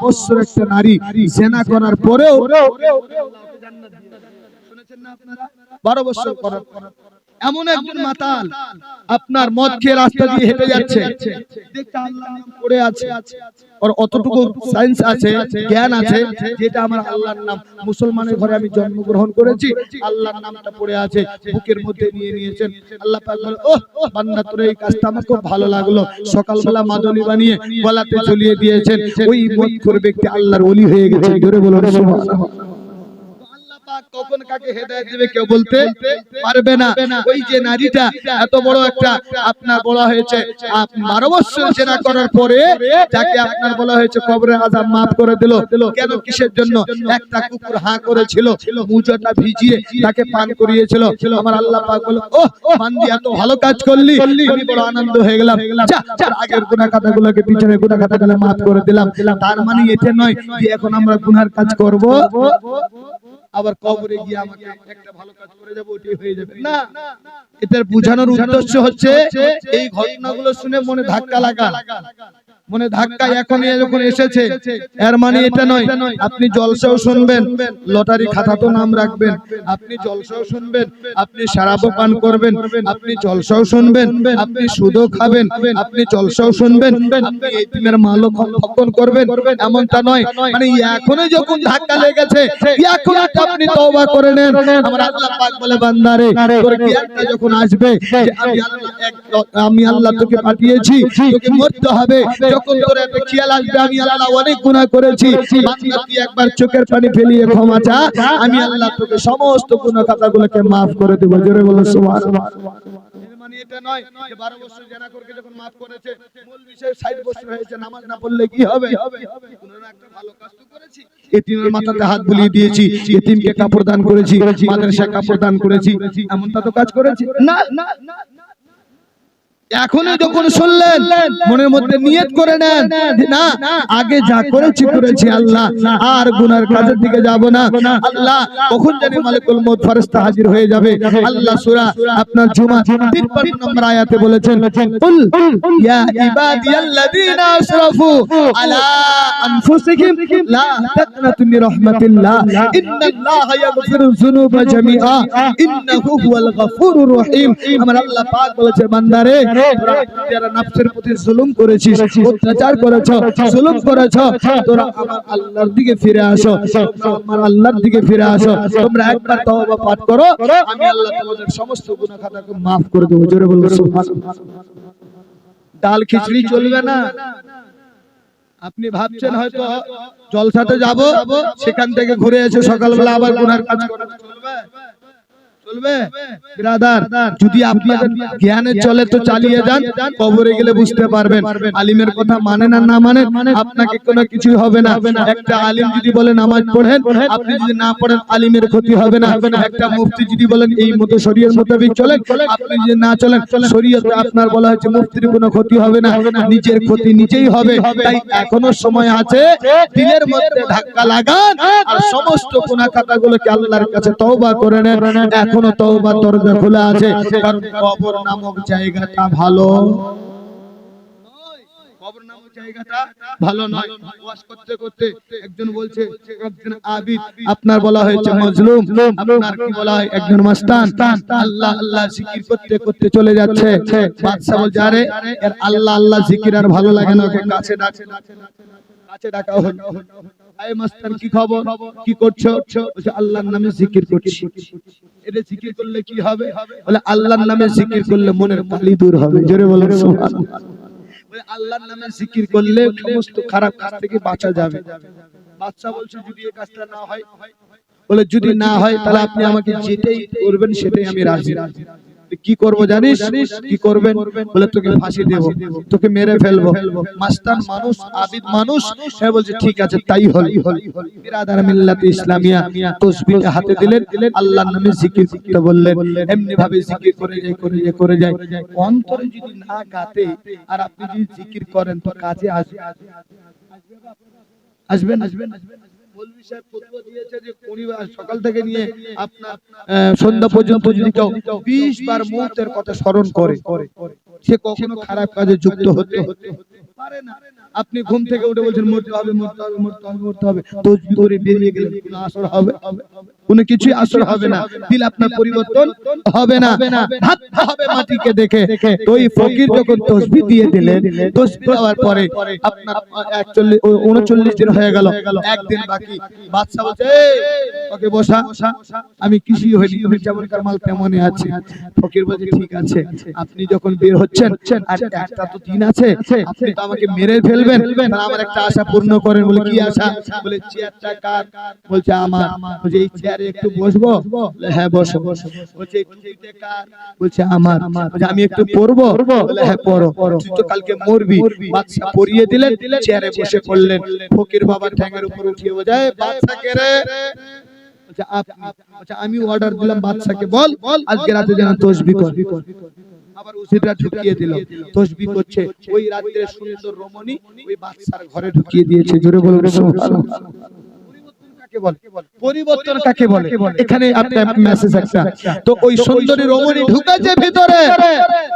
বছর একটা নারী জিনা করার পরেও শুনেছেন না আপনারা 12 বছর করার পর এমন একজন মাতাল আপনার মদ খেয়ে রাস্তা দিয়ে হেঁটে যাচ্ছে, দেখতে আল্লাহর নাম পড়ে আছে, আর অতটুকু সায়েন্স আছে, জ্ঞান আছে, যেটা আমার আল্লাহর নাম, মুসলমানের ঘরে আমি জন্মগ্রহণ করেছি, আল্লাহর নামটা পড়ে আছে, বুকের মধ্যে নিয়ে নিয়েছেন। আল্লাহ পাক বলে, ওহ বান্দা, তোর এই কাজটা আমার খুব ভালো লাগলো, সকালবেলা মাদনী বানিয়ে গলাতে ঝুলিয়ে দিয়েছেন, ওই মদখোর ব্যক্তি আল্লাহর ওলি হয়ে গেছে। জোরে বলুন সুবহানাল্লাহ। কখন কাকে হেদায়েত দিবে কেউ বলতে পারবে না। ওই যে নারীটা এত বড় একটা আপনার বলা হয়েছে 12 বছর জিনা করার পরে যাকে আপনার বলা হয়েছে কবরের আযাব maaf করে দিল, কেন কিসের জন্য? একটা কুকুর হাঁ করেছিল, মুজটা ভিজিয়ে তাকে পান করিয়েছিল। আমার আল্লাহ পাক বলে, ওহ বান্দি এত ভালো কাজ করলি, আমি বড় আনন্দ হয়ে গেলাম, যা আগের গুনাহ খাতাগুলোকে পিছনে গুনাহ খাতাগুলো maaf করে দিলাম। তার মানে এটা নয় যে এখন আমরা গুনার কাজ করব আবার কবরে গিয়ে আমাকে একটা ভালো কাজ করে যাব, ওটাই হয়ে যাবে না। এটার বোঝানোর উদ্দেশ্য হচ্ছে এই ঘটনাগুলো শুনে মনে ধাক্কা লাগা, মনে ধাক্কা এখন যখন এসেছে, এর মানে এটা নয় আপনি জলসাও শুনবেন, লটারি খাতাতেও নাম রাখবেন, আপনি জলসাও শুনবেন, আপনি শরাবও পান করবেন, আপনি জলসাও শুনবেন, আপনি সুদও খাবেন, আপনি জলসাও শুনবেন, আপনি এতিমের মালও ভক্ষণ করবেন, এমনটা নয়। মানে এখনই যখন ধাক্কা লেগেছে, এখন আপনি তওবা করে নেন। আমার আল্লাহ পাক বলে, বান্দারে তোর জ্ঞানটা যখন আসবে যে আমি আল্লাহ তোকে পাঠিয়েছি, তোকে মরতে হবে, যখন তোর একটা খেয়াল আসবে আমি আল্লাহ অনেক গুনাহ করেছি, বান্দা তুই একবার চোখের পানি ফেলিয়ে ক্ষমা চা, আমি আল্লাহ তোকে সমস্ত গুনাহ খাতাগুলোকে maaf করে দেব। জোরে বলো সুবহানাল্লাহ। মানে এটা নয় যে 12 বছর জিনা করকে যখন maaf করেছে, মৌলভী সাহেব 60 বছর হয়েছে, নামাজ না পড়লে কি হবে? কোনো একটা ভালো কাজ তো করেছি, এতিমের মাথাতে হাত বুলিয়ে দিয়েছি, এতিমকে কাপড় দান করেছি, মাদ্রাসায় কাপড় দান করেছি, এমনটা তো কাজ করেছি না। এখনই যখন শুনলেন মনের মধ্যে নিয়ত করে নেন, না আগে যা করেছি করেছি আল্লাহ, আর গুনার কাজের দিকে যাব না। আল্লাহ কখন জানি মালিকুল মউত ফেরেশতা হাজির হয়ে যাবে। আল্লাহ সূরা আপনার জুমা 53 নম্বর আয়াতে বলেছেন, কুল ইয়া ইবাদিয়াল্লাযীনা আসরাফু আলা আনফুসিহিম লা তাকনাতু মির রাহমাতিল্লাহ ইন্নাল্লাহা ইয়াগফিরুয যুনুবা জামিআ ইন্নাহু হুয়াল গফুরুর রহিম। আমার আল্লাহ পাক বলেছে, বান্দারে তোরা যারা নফসের প্রতি জুলুম করেছিস, অত্যাচার করেছো, জুলুম করেছো, তোরা আমার আল্লাহর দিকে ফিরে আসো, আমার আল্লাহর দিকে ফিরে আসো, তোমরা একবার তওবা পাঠ করো, আমি আল্লাহ তোমাদের সমস্ত গুনাহ খাতাকে maaf করে দেব। জোরে বলো সুবহানাল্লাহ। ডাল খিচড়ি চলবে না। আপনি ভাবছেন হয়তো জলসাতে যাব, সেখান থেকে ঘুরে এসে সকালবেলা আবার গুনার কাজ করতে চলবে? চলবে ব্রাদার? যদি আপনাদের জ্ঞানে চলে তো চালিয়ে যান, কবরে গেলে বুঝতে পারবেন আলিমের কথা মানে না না মানে আপনাকে কোনো কিছু হবে না। একটা আলিম যদি বলে নামাজ পড়েন, আপনি যদি না পড়েন আলিমের ক্ষতি হবে না। একটা মুফতি যদি বলেন এই মতো শরীয়ত মোতাবেক চলেন, আপনি যদি না চলেন শরীয়তে আপনার বলা হয়েছে মুফতির কোনো ক্ষতি হবে না, নিজের ক্ষতি নিজেই হবে। তাই এখনো সময় আছে, দিলের মধ্যে ধাক্কা লাগান আর সমস্ত গুনাহ খাতাগুলোকে আল্লাহর কাছে তওবা করে নেন। এখনো তওবার দরজা খোলা আছে, কারণ কবর নামক জায়গাটা ভালো নয়। কবর নামক জায়গাটা ভালো নয়। ওয়াজ করতে করতে একজন বলছে, একজন আবিদ আপনার বলা হয়েছে মাজলুম, আপনার কি বলা হয় একজন মাস্তান, আল্লাহ আল্লাহ জিকির করতে করতে চলে যাচ্ছে। বাদশা বলছে, আরে এর আল্লাহ আল্লাহ জিকির আর ভালো লাগে না, ওকে কাছে ডাকা হলো। এই মাস্তান কি খবর, কি করছো? বলছে আল্লাহর নামে জিকির করছি। এটা জিকির করলে কি হবে? বলে আল্লাহর নামে জিকির করলে মনের কালি দূর হবে। জোরে বলেন সুবহানাল্লাহ। বলে আল্লাহর নামে জিকির করলে সমস্ত খারাপ কাজ থেকে বাঁচা যাবে। বাদশা বলছে যদি এই কাজটা না হয়, বলে যদি না হয় তাহলে আপনি আমাকে যেটাই করবেন সেটাই আমি রাজি। কি করব জানিস? কি করবেন? বলে তোকে ফাঁসি দেব, তোকে মেরে ফেলবো। মাস্তান মানুষ, আবিদ মানুষ, সে বলছে ঠিক আছে তাই হল। বিরাদার মিল্লাতে ইসলামিয়া তাসবিহ হাতে দিলেন, আল্লাহর নামে জিকির করতে বললেন। এমনি ভাবে জিকির করে যায়। অন্তরে যদি না গাতে আর আপনি যদি জিকির করেন তো কাজে আসবেন। মৌলভী সাহেব ফতোয়া দিয়েছে যে শনিবার সকাল থেকে নিয়ে আপনার সন্ধ্যা পর্যন্ত যদি কেউ 20 বার মৌতের কথা স্মরণ করে, সে কখনো খারাপ কাজে যুক্ত হতে পারে না। আপনি ঘুম থেকে উঠে বলছেন মরতে হবে মরতে হবে মরতে হবে মরতে হবে, তাসবিহ করে বেরিয়ে গেলেন, কোনো আসর হবে? কোনো কিছুই আসর হবে না। দিল আপনার পরিবর্তন হবে না, ভাবতে হবে মাটিকে দেখে। তো ওই ফকির যখন তাসবিহ দিয়ে দিলেন, তাসবিহ দেওয়ার পরে আপনার 39 দিন হয়ে গেল, একদিন বাকি। বাদশা বলছে ওকে বসা, আমি কিছুই হইনি, তুমি যেমনকার মাল তেমনই আছে। ফকির বলছে ঠিক আছে, আপনি যখন বের হচ্ছেন আর একটা তো দিন আছে, আপনি তো আমাকে মেরে ফেলবেন, আমার একটা আশা পূর্ণ করেন। বলে কি আশা? বলে চেয়ারটা কার? বলছে আমার। বলছে এই চেয়ারে একটু বসবো? হ্যাঁ বসো। বলছে এই টুপিটা কার? বলছে আমার। বলছে আমি একটু পরবো? বলে হ্যাঁ পরো, তুই তো কালকে মরবি। বাদশা পরিয়ে দিলেন, চেয়ারে বসে পড়লেন। ফকির বাবা ঠ্যাঙের উপর উঠিয়ে বোঝায় বাদশা কে রে? আমি অর্ডার দিলাম বাদশাকে, বল আজকে রাতে যেন তাসবিহ কর। আবার উসিটা ঢুকিয়ে দিল, তাসবিহ করছে। ওই রাতে সুন্দর রমণী ওই বাদশার ঘরে ঢুকিয়ে দিয়েছে। জোরে বলুন সুবহানাল্লাহ। পরিবর্তন কাকে বলে? এখানে আপনার মেসেজ একটা। তো ওই সুন্দরী রমণী ঢুকেছে ভিতরে,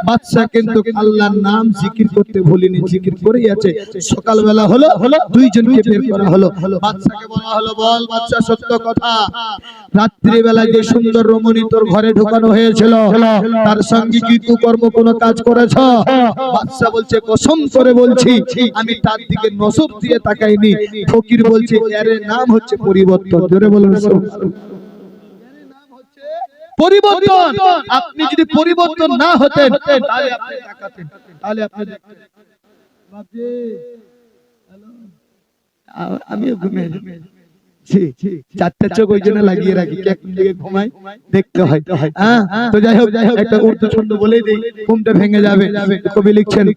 বাদশা কিন্তু আল্লাহর নাম জিকির করতে ভুলেনি, জিকির করেই আছে। সকালবেলা হলো, দুইজনকে বের করা হলো। বাদশাকে বলা হলো, বল বাদশা সত্য কথা, রাত্রি বেলা যে সুন্দর রমণী তোর ঘরে ঢোকানো হয়েছিল, তার সঙ্গে কি কুকর্ম কোনো কাজ করেছ? বাদশা বলছে কসম করে বলছি আমি তার দিকে নজর দিয়ে তাকাইনি। ফকির বলছে এর নাম হচ্ছে পরিবর্তন। জোরে বলুন পরিবর্তন। আপনি যদি পরিবর্তন না হতেন তাহলে আপনি তাকাতেন, তাহলে আপনি দেখতেন বাপজি আমিও ঘুমিয়ে চারটা চোখ ওই জন্য লাগিয়ে রাখি, কোন দিকে ঘুমাই দেখতে হয়। তো যাই হোক একটা উর্দু ছন্দ বলেই দিই, ঘুমটা ভেঙে যাবে। কবি লিখছেন